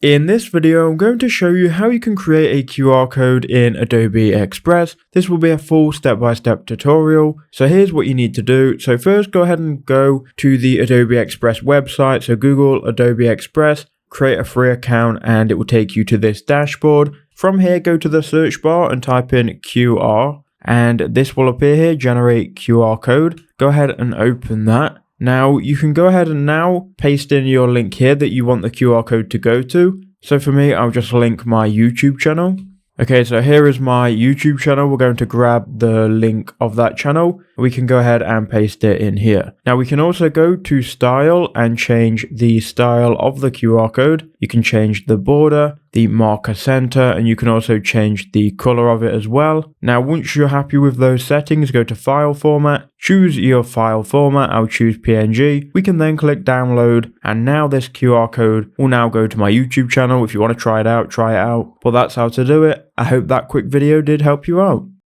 In this video, I'm going to show you how you can create a QR code in Adobe Express. This will be a full step-by-step tutorial. So here's what you need to do. So first, go ahead and go to the Adobe Express website. So Google Adobe Express, create a free account, and it will take you to this dashboard. From here, go to the search bar and type in QR, and this will appear here, generate QR code. Go ahead and open that. Now, you can go ahead and now paste in your link here that you want the QR code to go to. So for me, I'll just link my YouTube channel. Okay, so here is my YouTube channel. We're going to grab the link of that channel. We can go ahead and paste it in here. Now we can also go to style and change the style of the QR code. You can change the border, the marker center, and you can also change the color of it as well. Now, once you're happy with those settings, go to file format, choose your file format. I'll choose PNG. We can then click download, and now this QR code will now go to my YouTube channel. If you want to try it out, try it out. But that's how to do it. I hope that quick video did help you out.